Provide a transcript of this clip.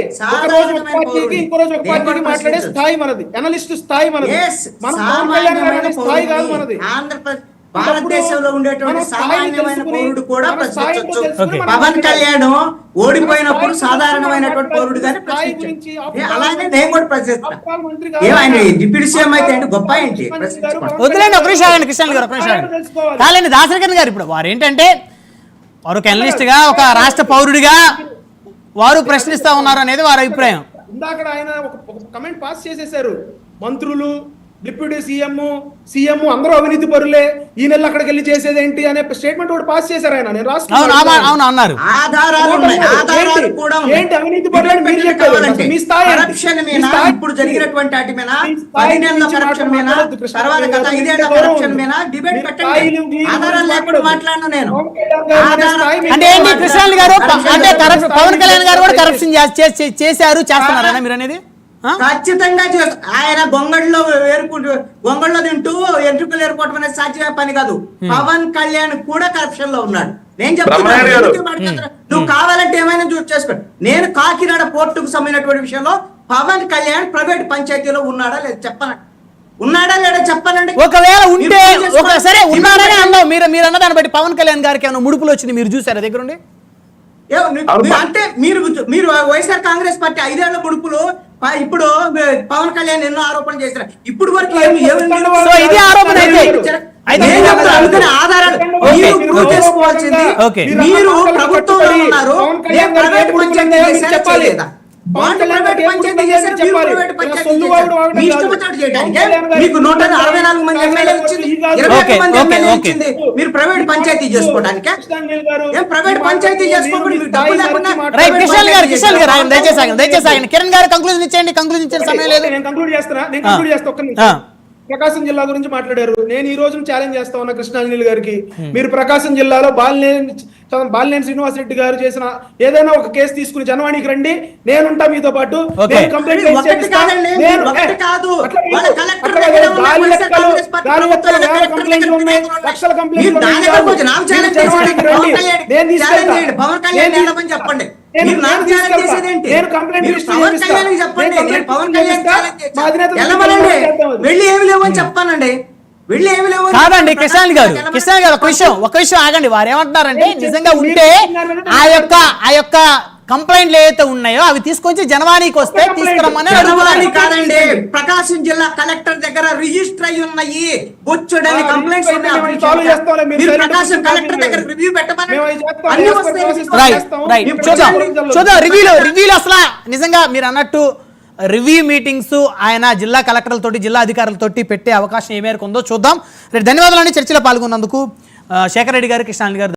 ఇంకో రోజు ఒక పార్టీకి మాట్లాడే స్థాయి మనది, అనలిస్ట్ స్థాయి మనది, స్థాయి కాదు మనది. ఆంధ్రప్రదేశ్ భారతదేశంలో ఉండేటువంటి సామాన్యమైన పౌరుడు కూడా ప్రశ్నించవచ్చు. పవన్ కళ్యాణ్ ఓడిపోయినప్పుడు సాధారణమైనటువంటి పౌరుడు గానీ ప్రశ్నించారు. అలాగే నేను కూడా ప్రశ్నిస్తాను. ఏమైనా డిప్యూటీ సీఎం అయితే ఏంటి, గొప్ప ఏంటి? వదిలేండి, ఒక నిమిషం కృష్ణ గారు, ఒక నిమిషం కాలేండి. దాసరికన్ గారు ఇప్పుడు వారు ఏంటంటే వారు ఒక అనలిస్ట్ గా, ఒక రాష్ట్ర పౌరుడిగా వారు ప్రశ్నిస్తా ఉన్నారు అనేది వారి అభిప్రాయం. ఇందాక ఆయన ఒక కమెంట్ పాస్ చేసేసారు, మంత్రులు, డిప్యూటీ సీఎం అందరూ అవినీతి పరులే, ఈ నెల అక్కడికి వెళ్ళి చేసేది ఏంటి అనే స్టేట్మెంట్ కూడా పాస్ చేశారు ఆయన. నేను అన్నారు ఏంటి అవినీతి పరులు మీరు చెప్పారు, మీ స్థాయి ఇప్పుడు జరిగినటువంటి వాటి మీద 10 నెలల కరప్షన్ మీద, తర్వాత గత 5 ఏళ్ల కరప్షన్ మీద డిబేట్ పెట్టండి. ఆధారాలు లేకుండా మాట్లాడను నేను. అంటే ఏంటి కృష్ణ గారు, అంటే పవన్ కళ్యాణ్ గారు కూడా కరప్షన్ చేశారు, చేస్తున్నారా మీరు అనేది? ఖచ్చితంగా ఆయన గొంగళ్ళలో తింటూ ఎంట్రుకలు ఏర్పడటం అనేది సాధ్యమే పని కాదు. పవన్ కళ్యాణ్ కూడా కరప్షన్ లో ఉన్నాడు. నేను చెప్తున్నాను, నువ్వు కావాలంటే ఏమైనా చూసి చేసుకో. నేను కాకినాడ పోర్టుకు సంబంధించినటువంటి విషయంలో పవన్ కళ్యాణ్ ప్రైవేట్ పంచాయతీలో ఉన్నాడా లేదా చెప్పనండి, ఉన్నాడా లేదా చెప్పనండి. ఒకవేళ ఉంటే సరే ఉన్నారని అన్నావు మీరు అన్న దాన్ని బట్టి పవన్ కళ్యాణ్ గారికి ఏమైనా ముడుపులు వచ్చింది మీరు చూసారా దగ్గరుండి? అంటే మీరు వైఎస్ఆర్ కాంగ్రెస్ పార్టీ 5 ఏళ్ల ముడుపులు, ఇప్పుడు పవన్ కళ్యాణ్ ఎన్నో ఆరోపణలు చేశారు. ఇప్పుడు వరకు ఆధారాలు చేసుకోవాల్సింది మీరు ప్రభుత్వంలో ఉన్నారు. చెప్పాలి మీకు 164 మంది ఎమ్మెల్యేలు వచ్చింది, 21 మంది ఎమ్మెల్యేలు వచ్చింది. మీరు ప్రైవేట్ పంచాయతీ చేసుకోవడానికి, ప్రైవేట్ పంచాయతీ చేసుకోవడానికి కిరణ్ గారు కంక్లూజన్ ఇచ్చేయండి. కంక్లూజన్ ఇచ్చే సమయం లేదు. నేను కంక్లూడ్ చేస్తా. ప్రకాశం జిల్లా గురించి మాట్లాడారు. నేను ఈ రోజు ఛాలెంజ్ చేస్తా ఉన్నా కృష్ణాంజలి గారికి, మీరు ప్రకాశం జిల్లాలో బాలినేని శ్రీనివాసరెడ్డి గారు చేసిన ఏదైనా ఒక కేసు తీసుకుని జనవాణికి రండి, నేనుంటా మీతో పాటు. చెప్పండి, చెప్పానండి. కాదండి కృష్ణ గారు ఒక విషయం ఆగండి. వారు ఏమంటున్నారంటే నిజంగా ఉంటే ఆ యొక్క కంప్లైంట్లు ఏవైతే ఉన్నాయో అవి తీసుకొచ్చి జనవాణికి వస్తే తీసుకురమ్మని. కాదండి, ప్రకాశం జిల్లా కలెక్టర్ దగ్గర రిజిస్టర్ అయి ఉన్నాయి బొచ్చుడని కంప్లైంట్స్ ప్రకాశం కలెక్టర్ దగ్గర రివ్యూ పెట్టమని. చూద్దాం రివ్యూలు అసలు నిజంగా మీరు అన్నట్టు రివ్యూ మీటింగ్స్ ఆయన జిల్లా కలెక్టర్లతోటి, జిల్లా అధికారులతోటి పెట్టే అవకాశం ఏ మేరకు ఉందో చూద్దాం. ధన్యవాదాలు అండి చర్చలో పాల్గొన్నందుకు శేఖర్ రెడ్డి గారు, కృష్ణాంజలి గారు.